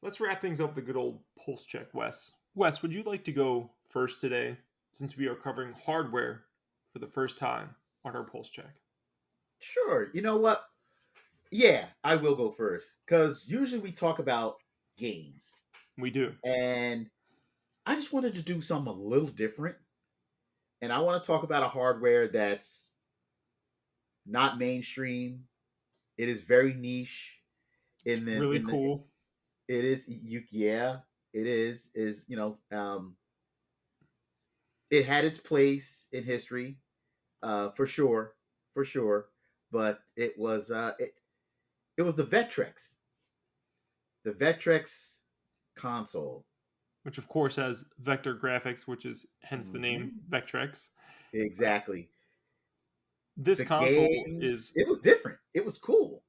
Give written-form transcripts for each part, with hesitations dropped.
Let's wrap things up with a good old pulse check, Wes. Wes, would you like to go first today, since we are covering hardware for the first time on our pulse check? Sure. You know what? Yeah, I will go first because usually we talk about games, We do. and I just wanted to do something a little different. And I want to talk about a hardware that's not mainstream. It is very niche. It's In the really in the cool. it is yeah, it is it had its place in history, for sure, for sure. But it was the Vectrex console. Which of course has vector graphics, which is hence the name Mhm. Vectrex. Exactly. This The console games, is it was different. It was cool.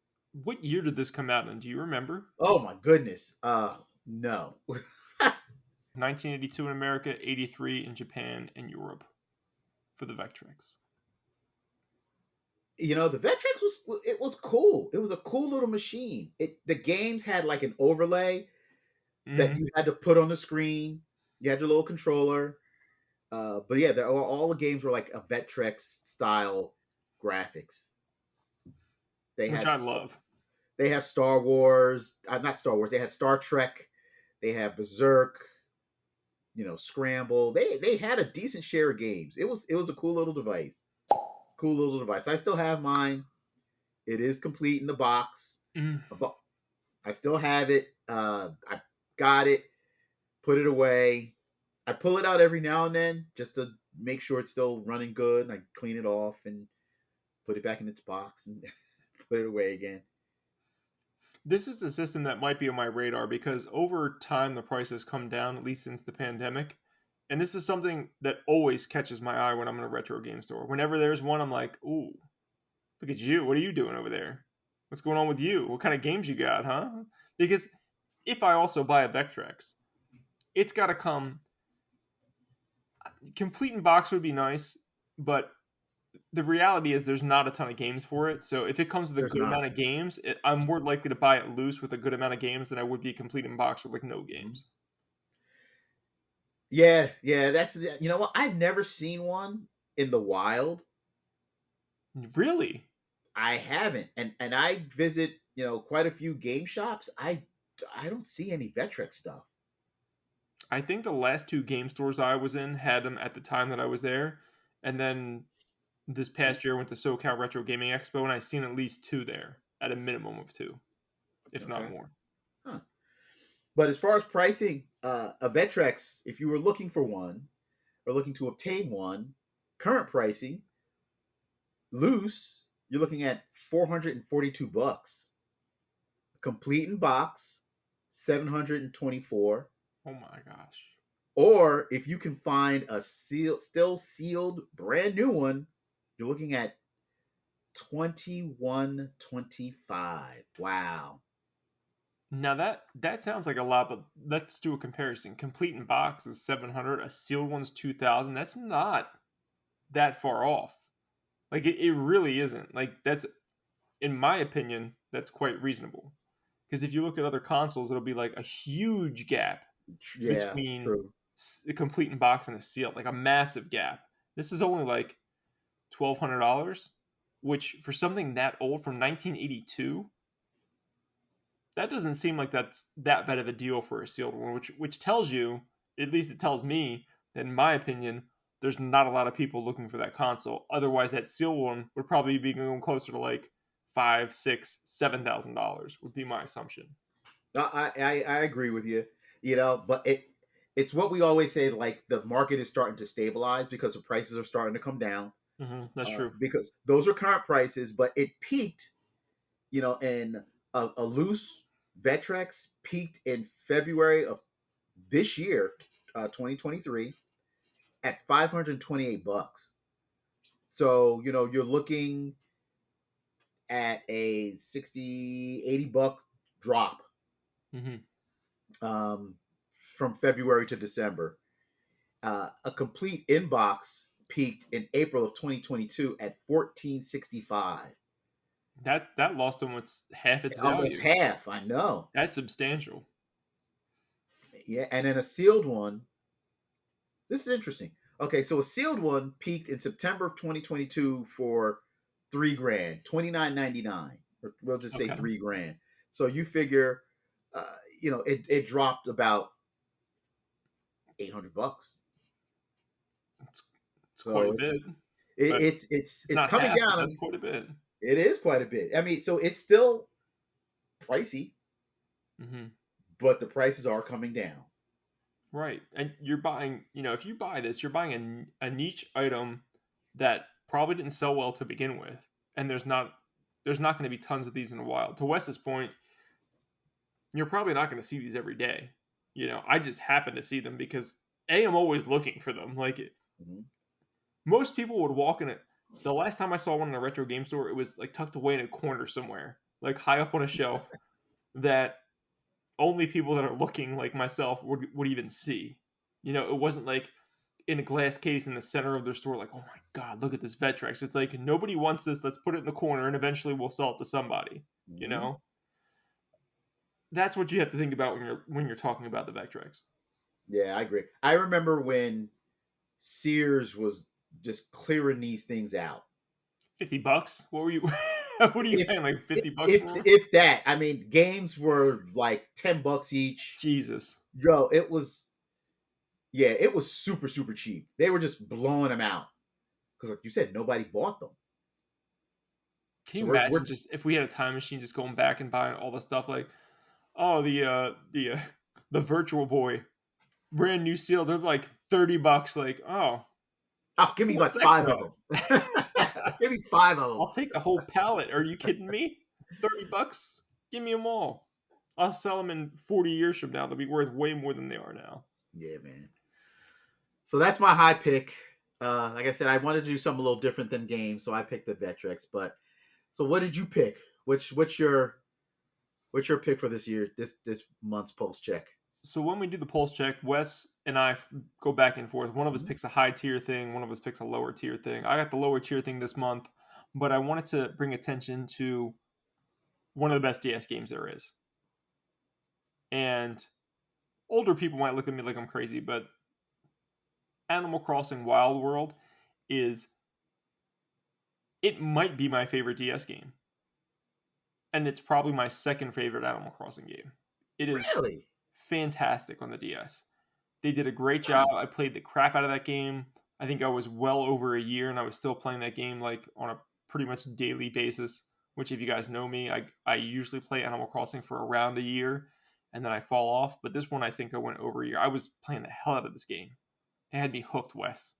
what year did this come out in? Do you remember? Oh my goodness. No. 1982 in America, 83 in Japan and Europe for the Vectrex. The Vectrex was cool. It was a cool little machine. The games had like an overlay that Hmm. you had to put on the screen. You had your little controller. But yeah, all the games were like a Vectrex style graphics. They Which had I love. they have Star Wars, not Star Wars. They had Star Trek. They have Berserk. Scramble. They had a decent share of games. It was a cool little device. Cool little device. I still have mine. It is complete in the box. Mm. I still have it. I got it. Put it away. I pull it out every now and then just to make sure it's still running good. And I clean it off and put it back in its box and put it away again. This is a system that might be on my radar because over time the price has come down, at least since the pandemic. And this is something that always catches my eye when I'm in a retro game store. Whenever there's one, I'm like, ooh, look at you. What are you doing over there? What's going on with you? What kind of games you got, huh? Because if I also buy a Vectrex, it's got to come complete in box would be nice, but the reality is there's not a ton of games for it. So if it comes with a There's good amount not. of games, I'm more likely to buy it loose with a good amount of games than I would be complete in box with like no Mhm. games. Yeah, yeah. You know what? I've never seen one in the wild. Really? I haven't, and I visit quite a few game shops. I don't see any Vectrex stuff. I think the last two game stores I was in had them at the time that I was there, and then this past year I went to SoCal Retro Gaming Expo and I seen at least two there, at a minimum of two, if not Okay, more. huh? But as far as pricing, a Vectrex, if you were looking for one or looking to obtain one, current pricing loose, you're looking at $442, complete in box, 724. Oh my gosh. Or if you can find a still sealed, brand new one, you're looking at 2125. Wow. Now that sounds like a lot, but let's do a comparison. Complete in box is 700, a sealed one's 2000. That's not that far off. Like it really isn't. Like that's in my opinion, that's quite reasonable. Because if you look at other consoles, it'll be like a huge gap Yeah, between true. a complete in box and a sealed, like a massive gap. This is only like $1,200, which for something that old from 1982, that doesn't seem like that's that bad of a deal for a sealed one. Which tells you, at least it tells me, that in my opinion, there's not a lot of people looking for that console. Otherwise, that sealed one would probably be going closer to like five, six, $7,000 would be my assumption. I agree with you. But it's what we always say. Like the market is starting to stabilize because the prices are starting to come down. That's true. Because those are current prices, but it peaked. In a loose Vectrex peaked in February of this year, 2023, at $528. So you're looking at a 60-80 buck drop, Hmm. um, from February to December. A complete inbox peaked in April of 2022 at 1465. That lost almost half its Almost value. half. I know. That's substantial. Yeah, and then a sealed one. This is interesting. Okay, so a sealed one peaked in September of 2022 for $3,000, 29.99, or we'll just say Okay. $3,000. So you figure, it dropped about $800. It's it's quite So a it's bit, it, but it's it's it's it's not coming half, but down. that's quite a bit. It is quite a bit. I mean, so it's still pricey, Hmm. but the prices are coming down. Right. And you're buying, if you buy this, you're buying a niche item that probably didn't sell well to begin with. And there's not going to be tons of these in a while. To Wes's point, you're probably not going to see these every day. I just happen to see them because I'm always looking for them. Like Mhm. most people would walk in it. The last time I saw one in a retro game store, it was like tucked away in a corner somewhere, like high up on a shelf that only people that are looking like myself would even see. It wasn't like in a glass case in the center of their store, like, oh my god, look at this Vectrex. It's like nobody wants this. Let's put it in the corner, and eventually we'll sell it to somebody. You Mhm. know, that's what you have to think about when you're talking about the Vectrex. Yeah, I agree. I remember when Sears was just clearing these things out. $50? What were you? What are you If paying? Like $50 if for? if that, I mean, games were like $10 each. Jesus, Yo, it was yeah, it was super super cheap. They were just blowing them out because, like you said, nobody bought them. can So you we're imagine just if we had a time machine, just going back and buying all the stuff like, oh, the Virtual Boy brand new seal, they're like $30. Like, oh, give me what's like that five of crap? them. Give me five of them. I'll take the whole pallet. Are you kidding me? $30? Give me them all. I'll sell them in 40 years from now. They'll be worth way more than they are now. Yeah, man. So that's my high pick. Like I said, I wanted to do something a little different than games, so I picked the Vectrex. But so, what did you pick? What's your pick for this year? This month's pulse check. So when we do the pulse check, Wes and I go back and forth. One of us Mhm. picks a high tier thing, one of us picks a lower tier thing. I got the lower tier thing this month, but I wanted to bring attention to one of the best DS games there is. And older people might look at me like I'm crazy, but Animal Crossing Wild World is it might be my favorite DS game. And it's probably my second favorite Animal Crossing game. It is Really? fantastic on the DS. They did a great job. Wow. I played the crap out of that game. I think I was well over a year and I was still playing that game like on a pretty much daily basis, which if you guys know me, I usually play Animal Crossing for around a year and then I fall off. But this one I think I went over a year. I was playing the hell out of this game. They had me hooked, Wes.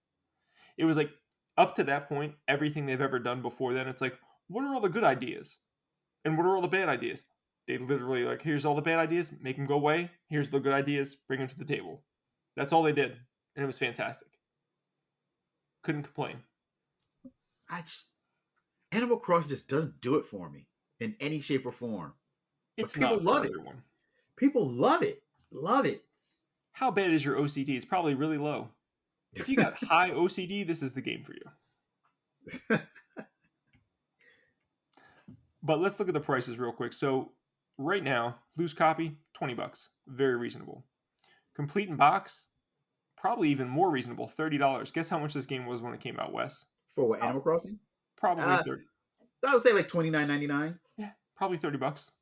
It was like up to that point, everything they've ever done before then, it's like, what are all the good ideas? And what are all the bad ideas? They literally like, here's all the bad ideas, make them go away. Here's the good ideas, bring them to the table. That's all they did, and it was fantastic. Couldn't complain. I just Animal Crossing just doesn't do it for me in any shape or form. But It's people not for love it. everyone. People love it. Love it. How bad is your OCD? It's probably really low. If you got high OCD, this is the game for you. But let's look at the prices real quick. So right now, loose copy, $20, very reasonable. Complete in box, probably even more reasonable, $30. Guess how much this game was when it came out, Wes? For what, Animal Crossing? Probably Uh, 30. I would say like $29.99. Yeah, probably $30.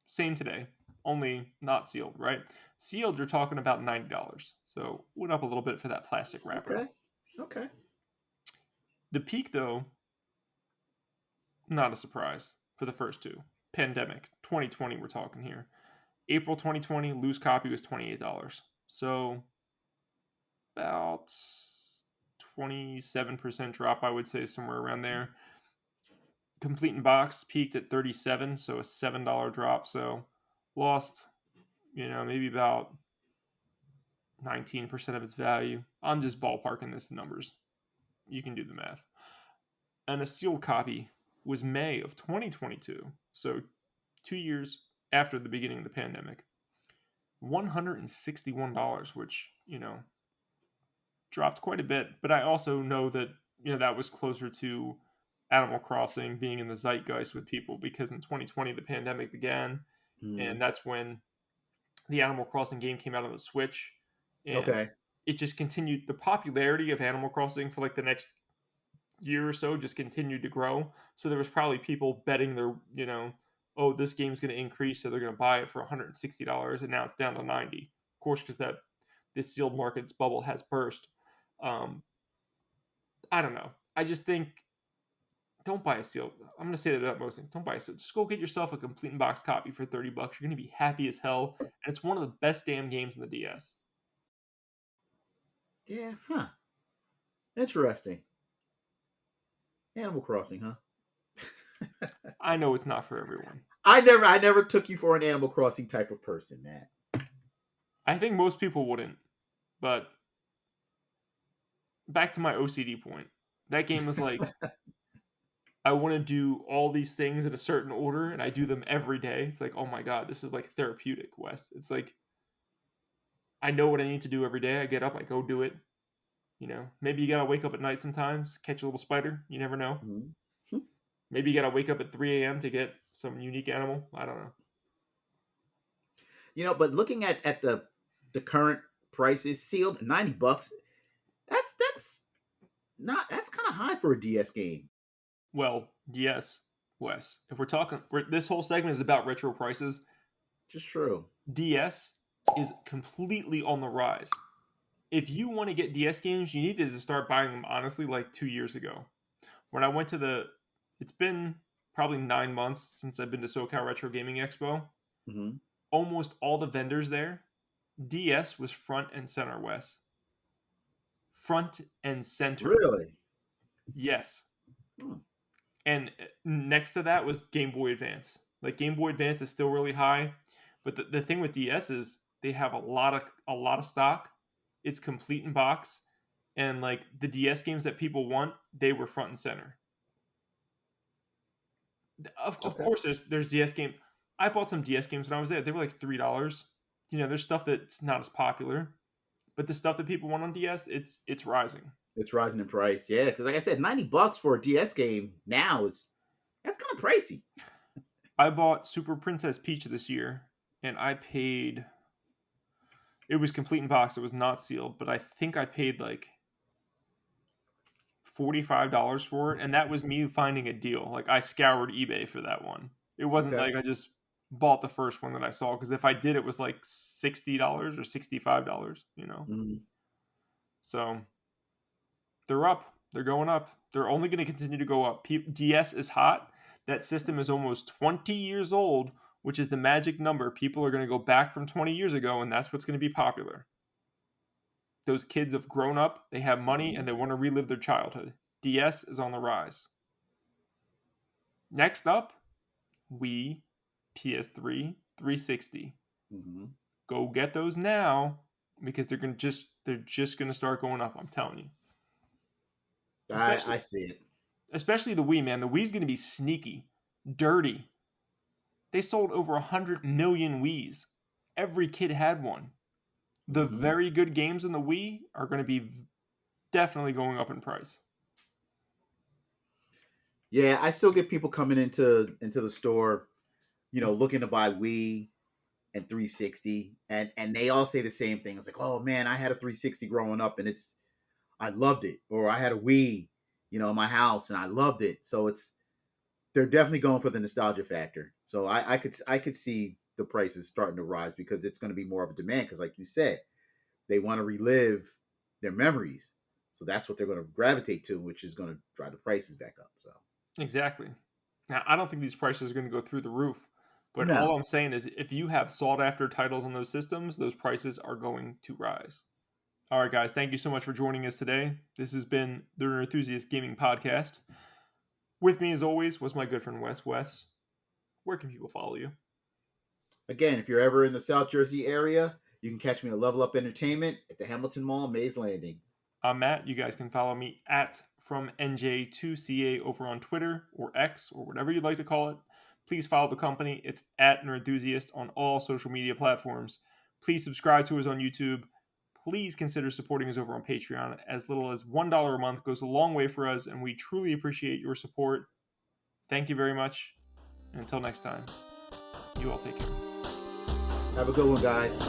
Same today, only not sealed, right? Sealed, you're talking about $90. So went up a little bit for that plastic wrapper. Okay. Okay. The peak, though, not a surprise for the first two. Pandemic, 2020, we're talking here. April 2020, loose copy was $28. So about 27% drop, I would say, somewhere around there. Complete in box peaked at 37, so a $7 drop. So lost, maybe about 19% of its value. I'm just ballparking this in numbers. You can do the math. And a sealed copy was May of 2022, so 2 years after the beginning of the pandemic. $161, which, dropped quite a bit. But I also know that, that was closer to Animal Crossing being in the zeitgeist with people because in 2020 the pandemic began, Hmm. and that's when the Animal Crossing game came out on the Switch, and Okay. it just continued. The popularity of Animal Crossing for like the next year or so just continued to grow. So there was probably people betting their, oh, this game's going to increase, so they're going to buy it for $160, and now it's down to 90. Of course, because that this sealed markets bubble has burst. Um, I don't know. I just think don't buy a sealed. I'm going to say that about most things. Don't buy a sealed. Just go get yourself a complete in box copy for $30. You're going to be happy as hell, and it's one of the best damn games in the DS. Yeah. Huh. Interesting. Animal Crossing, huh? I know it's not for everyone. I never took you for an Animal Crossing type of person, Matt. I think most people wouldn't, but back to my OCD point. That game is like I want to do all these things in a certain order and I do them every day. It's like, oh my God, this is like therapeutic, Wes. It's like I know what I need to do every day. I get up, I go do it. Maybe you gotta wake up at night sometimes, catch a little spider. You never know. Mm-hmm. Maybe you gotta wake up at 3 a.m. to get some unique animal. I don't know. But looking at the current prices, sealed $90. That's kind of high for a DS game. Well, yes, Wes. If we're talking, this whole segment is about retro prices. Just true. DS is completely on the rise. If you want to get DS games, you need to start buying them honestly like 2 years ago. When I went to it's been probably 9 months since I've been to SoCal Retro Gaming Expo. Mm-hmm. Almost all the vendors there, DS was front and center, Wes. Front and center. Really? Yes. Hmm. And next to that was Game Boy Advance. Like Game Boy Advance is still really high, but the thing with DS is they have a lot of stock. It's complete in box, and like the DS games that people want, they were front and center. Of Okay. course, there's DS game. I bought some DS games when I was there. They were like $3. There's stuff that's not as popular, but the stuff that people want on DS, it's rising. It's rising in price. Yeah, because like I said, $90 for a DS game now that's kind of pricey. I bought Super Princess Peach this year, and I paid. It was complete in box. It was not sealed, but I think I paid like $45 for it, and that was me finding a deal. Like I scoured eBay for that one. It wasn't Okay. like I just bought the first one that I saw because if I did, it was like $60 or $65. Mm-hmm. So they're up. They're going up. They're only going to continue to go up. DS is hot. That system is almost 20 years old, which is the magic number. People are going to go back from 20 years ago, and that's what's going to be popular. Those kids have grown up, they have money, Mm-hmm. and they want to relive their childhood. DS is on the rise. Next up, Wii, PS3, 360. Mm-hmm. Go get those now because they're just gonna start going up. I'm telling you. Especially I see it. especially the Wii, man. The Wii's gonna be sneaky, dirty. They sold over 100 million Wii's. Every kid had one. The Mm-hmm. very good games in the Wii are going to be definitely going up in price. Yeah, I still get people coming into the store, looking to buy Wii and 360, and they all say the same thing. It's like, oh man, I had a 360 growing up, and I loved it, or I had a Wii, in my house, and I loved it. So they're definitely going for the nostalgia factor. So I could see the prices starting to rise because it's going to be more of a demand. Because like you said, they want to relive their memories. So that's what they're going to gravitate to, which is going to drive the prices back up. So Exactly. Now, I don't think these prices are going to go through the roof, but all no, I'm saying is if you have sought after titles on those systems, those prices are going to rise. All right, guys, thank you so much for joining us today. This has been the Nerd Enthusiast Gaming Podcast. With me, as always, was my good friend Wes. Wes, where can people follow you? again, if you're ever in the South Jersey area, you can catch me at Level Up Entertainment at the Hamilton Mall, Mays Landing. I'm Matt. You guys can follow me at from NJ2CA over on Twitter or X or whatever you'd like to call it. Please follow the company. It's at Nerd Enthusiast on all social media platforms. Please subscribe to us on YouTube. Please consider supporting us over on Patreon. As little as $1 a month goes a long way for us, and we truly appreciate your support. Thank you very much. And until next time, you all take care. Have a good one, guys.